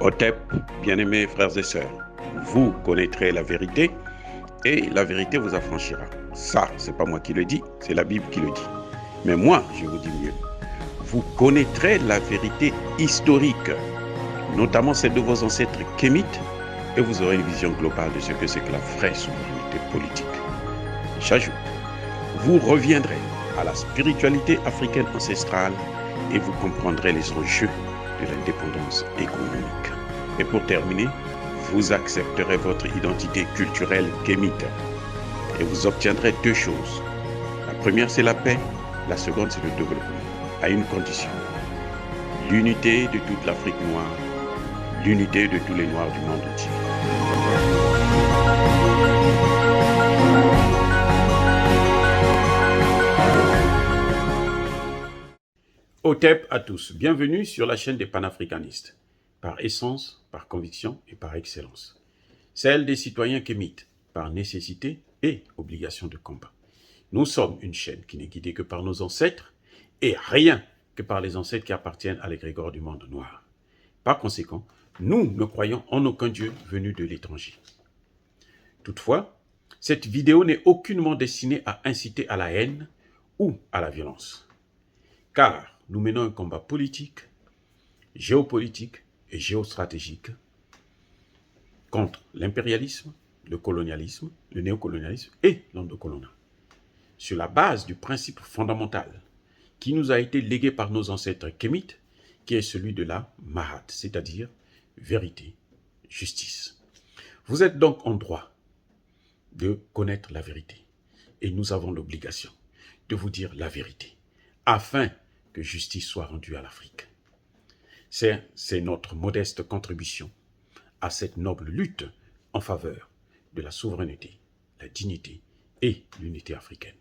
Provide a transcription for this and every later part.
Otep, bien-aimés frères et sœurs, vous connaîtrez la vérité et la vérité vous affranchira. Ça, c'est pas moi qui le dis, c'est la Bible qui le dit. Mais moi, je vous dis mieux. Vous connaîtrez la vérité historique, notamment celle de vos ancêtres kémites, et vous aurez une vision globale de ce que c'est que la vraie souveraineté politique. J'ajoute, vous reviendrez à la spiritualité africaine ancestrale et vous comprendrez les enjeux de l'indépendance économique. Et pour terminer, vous accepterez votre identité culturelle kémite et vous obtiendrez deux choses. La première, c'est la paix. La seconde, c'est le développement, à une condition. L'unité de toute l'Afrique noire, l'unité de tous les Noirs du monde entier. Otep à tous, bienvenue sur la chaîne des panafricanistes, par essence, par conviction et par excellence. Celle des citoyens kémites, par nécessité et obligation de combat. Nous sommes une chaîne qui n'est guidée que par nos ancêtres et rien que par les ancêtres qui appartiennent à l'égrégore du monde noir. Par conséquent, nous ne croyons en aucun Dieu venu de l'étranger. Toutefois, cette vidéo n'est aucunement destinée à inciter à la haine ou à la violence. Car nous menons un combat politique, géopolitique et géostratégique contre l'impérialisme, le colonialisme, le néocolonialisme et l'endocoloniat, sur la base du principe fondamental qui nous a été légué par nos ancêtres kémites, qui est celui de la Mahat, c'est-à-dire vérité, justice. Vous êtes donc en droit de connaître la vérité et nous avons l'obligation de vous dire la vérité afin que justice soit rendue à l'Afrique. C'est notre modeste contribution à cette noble lutte en faveur de la souveraineté, la dignité et l'unité africaine.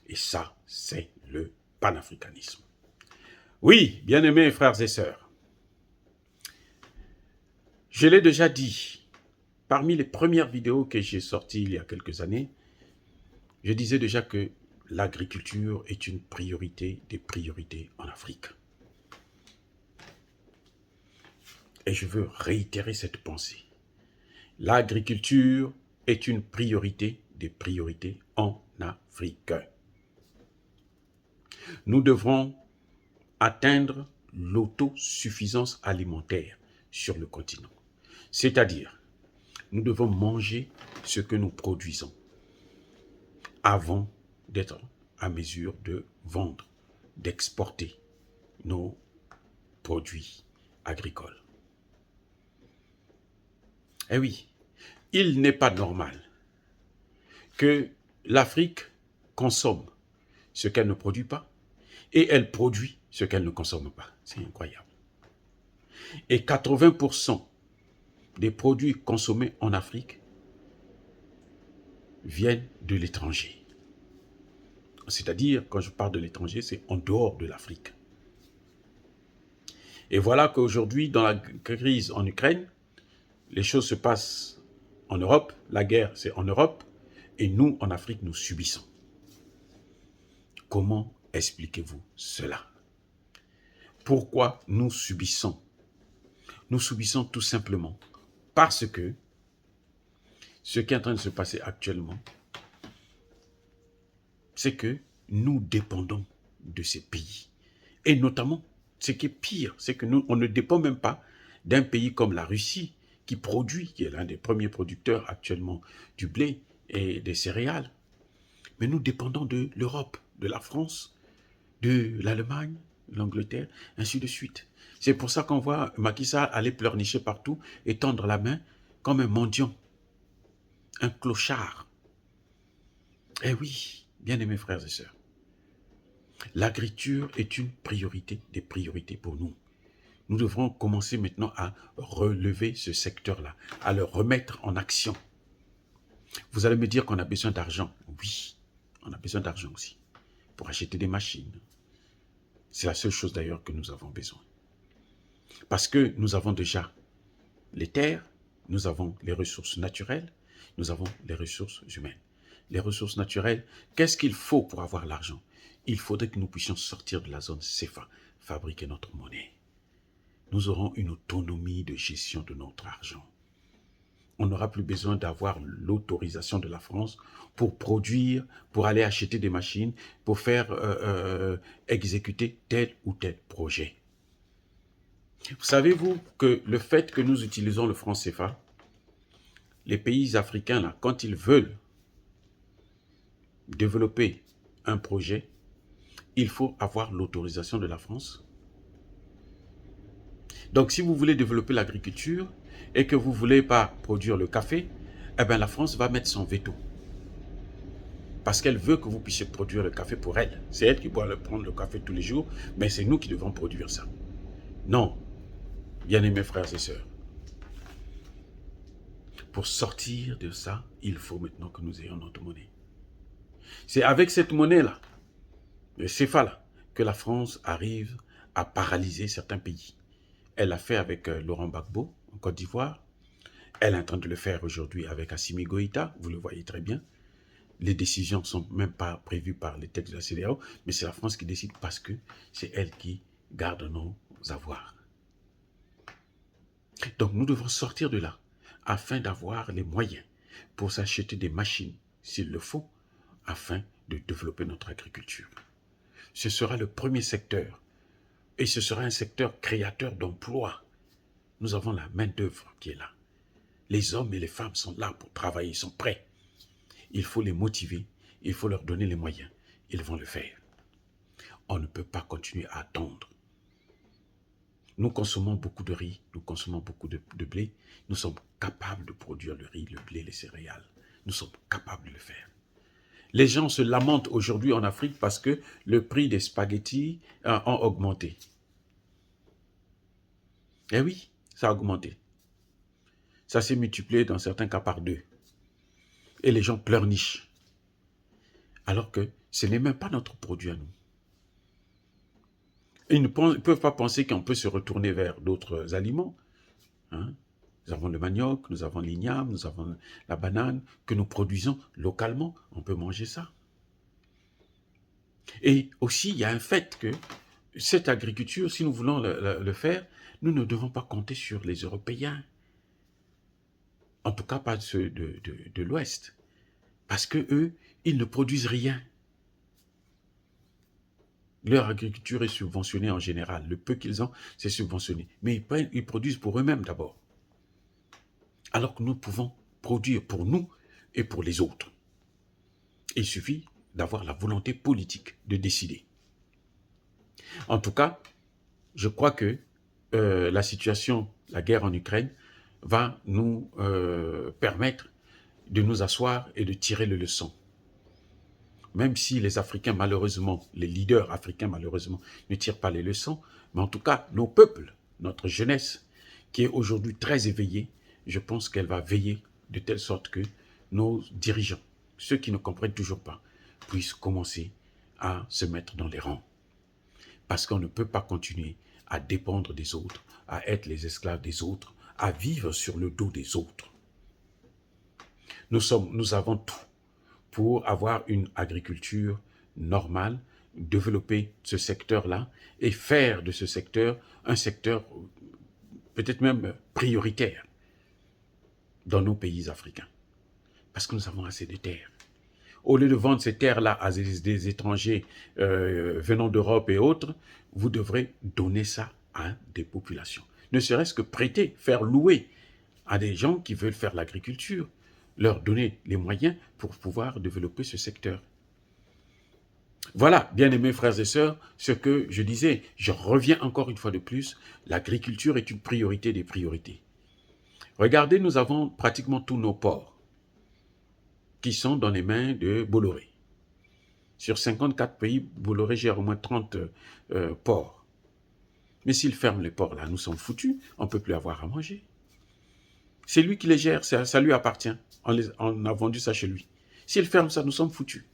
Et ça, c'est le panafricanisme. Oui, bien-aimés frères et sœurs, je l'ai déjà dit, parmi les premières vidéos que j'ai sorties il y a quelques années, je disais déjà que l'agriculture est une priorité des priorités en Afrique. Et je veux réitérer cette pensée. L'agriculture est une priorité des priorités en Afrique. Nous devrons atteindre l'autosuffisance alimentaire sur le continent. C'est-à-dire, nous devons manger ce que nous produisons avant d'être à mesure de vendre, d'exporter nos produits agricoles. Eh oui, il n'est pas normal que l'Afrique consomme ce qu'elle ne produit pas et elle produit ce qu'elle ne consomme pas. C'est incroyable. Et 80% des produits consommés en Afrique viennent de l'étranger. C'est-à-dire, quand je parle de l'étranger, c'est en dehors de l'Afrique. Et voilà qu'aujourd'hui, dans la crise en Ukraine, les choses se passent en Europe, la guerre c'est en Europe, et nous, en Afrique, nous subissons. Comment expliquez-vous cela? Pourquoi nous subissons? Nous subissons tout simplement parce que ce qui est en train de se passer actuellement, c'est que nous dépendons de ces pays. Et notamment, ce qui est pire, c'est que nous, on ne dépend même pas d'un pays comme la Russie, qui est l'un des premiers producteurs actuellement du blé et des céréales. Mais nous dépendons de l'Europe, de la France, de l'Allemagne, l'Angleterre, ainsi de suite. C'est pour ça qu'on voit Macky Sall aller pleurnicher partout et tendre la main comme un mendiant, un clochard. Eh oui, bien-aimés frères et sœurs, l'agriculture est une priorité des priorités pour nous. Nous devrons commencer maintenant à relever ce secteur-là, à le remettre en action. Vous allez me dire qu'on a besoin d'argent. Oui, on a besoin d'argent aussi pour acheter des machines. C'est la seule chose d'ailleurs que nous avons besoin. Parce que nous avons déjà les terres, nous avons les ressources naturelles, nous avons les ressources humaines. Les ressources naturelles, qu'est-ce qu'il faut pour avoir l'argent? Il faudrait que nous puissions sortir de la zone CFA, fabriquer notre monnaie. nous aurons une autonomie de gestion de notre argent. On n'aura plus besoin d'avoir l'autorisation de la France pour produire, pour aller acheter des machines, pour faire exécuter tel ou tel projet. Savez-vous que le fait que nous utilisons le franc CFA, les pays africains, là, quand ils veulent développer un projet, il faut avoir l'autorisation de la France. Donc, si vous voulez développer l'agriculture et que vous ne voulez pas produire le café, eh bien, la France va mettre son veto. Parce qu'elle veut que vous puissiez produire le café pour elle. C'est elle qui doit prendre le café tous les jours, mais c'est nous qui devons produire ça. Non, bien-aimés frères et sœurs. Pour sortir de ça, il faut maintenant que nous ayons notre monnaie. C'est avec cette monnaie-là, le CFA-là, que la France arrive à paralyser certains pays. Elle l'a fait avec Laurent Gbagbo en Côte d'Ivoire. Elle est en train de le faire aujourd'hui avec Assimi Goïta, vous le voyez très bien. Les décisions ne sont même pas prévues par les textes de la CEDEAO, mais c'est la France qui décide parce que c'est elle qui garde nos avoirs. Donc nous devons sortir de là afin d'avoir les moyens pour s'acheter des machines, s'il le faut, afin de développer notre agriculture. Ce sera le premier secteur et ce sera un secteur créateur d'emplois. Nous avons la main-d'œuvre qui est là. Les hommes et les femmes sont là pour travailler, ils sont prêts. Il faut les motiver, il faut leur donner les moyens. Ils vont le faire. On ne peut pas continuer à attendre. Nous consommons beaucoup de riz, nous consommons beaucoup de blé. Nous sommes capables de produire le riz, le blé, les céréales. Nous sommes capables de le faire. Les gens se lamentent aujourd'hui en Afrique parce que le prix des spaghettis a augmenté. Eh oui, ça a augmenté. Ça s'est multiplié dans certains cas par 2. Et les gens pleurnichent. Alors que ce n'est même pas notre produit à nous. Ils ne peuvent pas penser qu'on peut se retourner vers d'autres aliments. Hein? Nous avons le manioc, nous avons l'igname, nous avons la banane que nous produisons localement. On peut manger ça. Et aussi, il y a un fait que cette agriculture, si nous voulons le faire, nous ne devons pas compter sur les Européens. En tout cas, pas ceux de l'Ouest. Parce que eux, ils ne produisent rien. Leur agriculture est subventionnée en général. Le peu qu'ils ont, c'est subventionné. Mais ils produisent pour eux-mêmes d'abord. Alors que nous pouvons produire pour nous et pour les autres. Il suffit d'avoir la volonté politique de décider. En tout cas, je crois que la situation, la guerre en Ukraine, va nous permettre de nous asseoir et de tirer les leçons. Même si les Africains, malheureusement, les leaders africains, malheureusement, ne tirent pas les leçons, mais en tout cas, nos peuples, notre jeunesse, qui est aujourd'hui très éveillée, je pense qu'elle va veiller de telle sorte que nos dirigeants, ceux qui ne comprennent toujours pas, puissent commencer à se mettre dans les rangs. Parce qu'on ne peut pas continuer à dépendre des autres, à être les esclaves des autres, à vivre sur le dos des autres. Nous avons tout pour avoir une agriculture normale, développer ce secteur-là et faire de ce secteur un secteur peut-être même prioritaire dans nos pays africains. Parce que nous avons assez de terres. Au lieu de vendre ces terres-là à des étrangers venant d'Europe et autres, vous devrez donner ça à des populations. Ne serait-ce que prêter, faire louer à des gens qui veulent faire l'agriculture, leur donner les moyens pour pouvoir développer ce secteur. Voilà, bien-aimés frères et sœurs, ce que je disais. Je reviens encore une fois de plus, l'agriculture est une priorité des priorités. Regardez, nous avons pratiquement tous nos ports qui sont dans les mains de Bolloré. Sur 54 pays, Bolloré gère au moins 30 ports. Mais s'il ferme les ports là, nous sommes foutus, on ne peut plus avoir à manger. C'est lui qui les gère, ça lui appartient. On a vendu ça chez lui. S'il ferme ça, nous sommes foutus.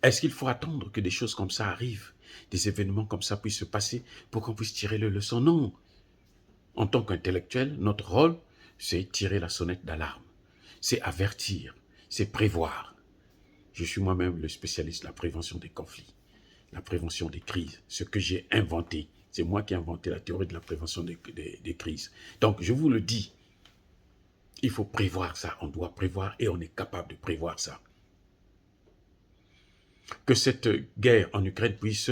Est-ce qu'il faut attendre que des choses comme ça arrivent, des événements comme ça puissent se passer pour qu'on puisse tirer les leçons? Non. En tant qu'intellectuel, notre rôle, c'est tirer la sonnette d'alarme. C'est avertir, c'est prévoir. Je suis moi-même le spécialiste de la prévention des conflits, la prévention des crises, ce que j'ai inventé C'est moi qui ai inventé la théorie de la prévention des crises. Donc, je vous le dis, il faut prévoir ça. On doit prévoir et on est capable de prévoir ça. Que cette guerre en Ukraine puisse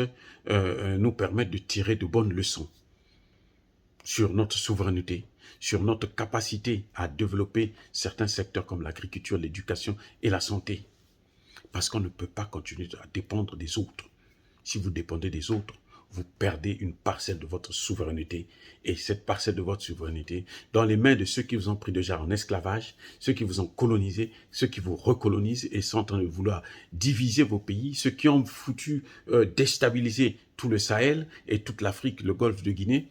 nous permettre de tirer de bonnes leçons sur notre souveraineté, sur notre capacité à développer certains secteurs comme l'agriculture, l'éducation et la santé. Parce qu'on ne peut pas continuer à dépendre des autres. Si vous dépendez des autres, vous perdez une parcelle de votre souveraineté. Et cette parcelle de votre souveraineté, dans les mains de ceux qui vous ont pris déjà en esclavage, ceux qui vous ont colonisé, ceux qui vous recolonisent et sont en train de vouloir diviser vos pays, ceux qui ont foutu déstabiliser tout le Sahel et toute l'Afrique, le golfe de Guinée,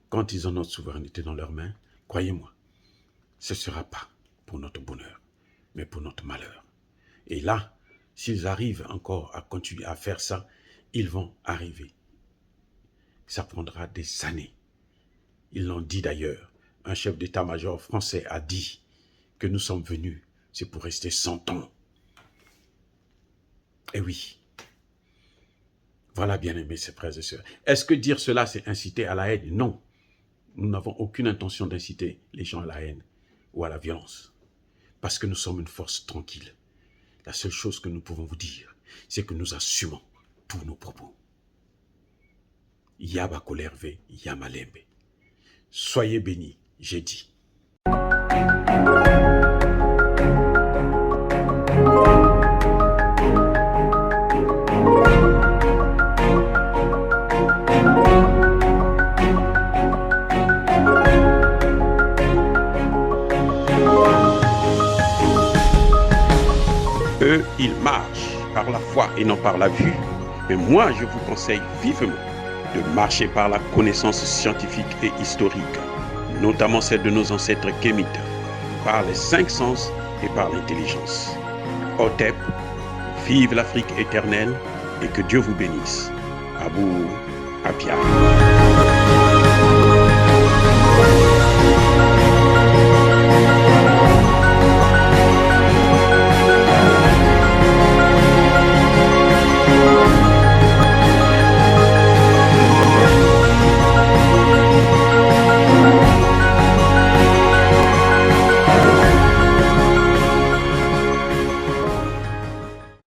quand ils ont notre souveraineté dans leurs mains, croyez-moi, ce ne sera pas pour notre bonheur, mais pour notre malheur. Et là, s'ils arrivent encore à continuer à faire ça, ils vont arriver. Ça prendra des années. Ils l'ont dit d'ailleurs. Un chef d'état-major français a dit que nous sommes venus, c'est pour rester 100 ans. Eh oui. Voilà, bien-aimés, ses frères et sœurs. Est-ce que dire cela, c'est inciter à la haine? Non. Nous n'avons aucune intention d'inciter les gens à la haine ou à la violence. Parce que nous sommes une force tranquille. La seule chose que nous pouvons vous dire, c'est que nous assumons tous nos propos. Yaba kolerve, yamalembe. Soyez bénis, j'ai dit. Eux, ils marchent par la foi et non par la vue. Mais moi, je vous conseille vivement de marcher par la connaissance scientifique et historique, notamment celle de nos ancêtres kémites, par les 5 sens et par l'intelligence. Otep, vive l'Afrique éternelle et que Dieu vous bénisse. Abou Apia.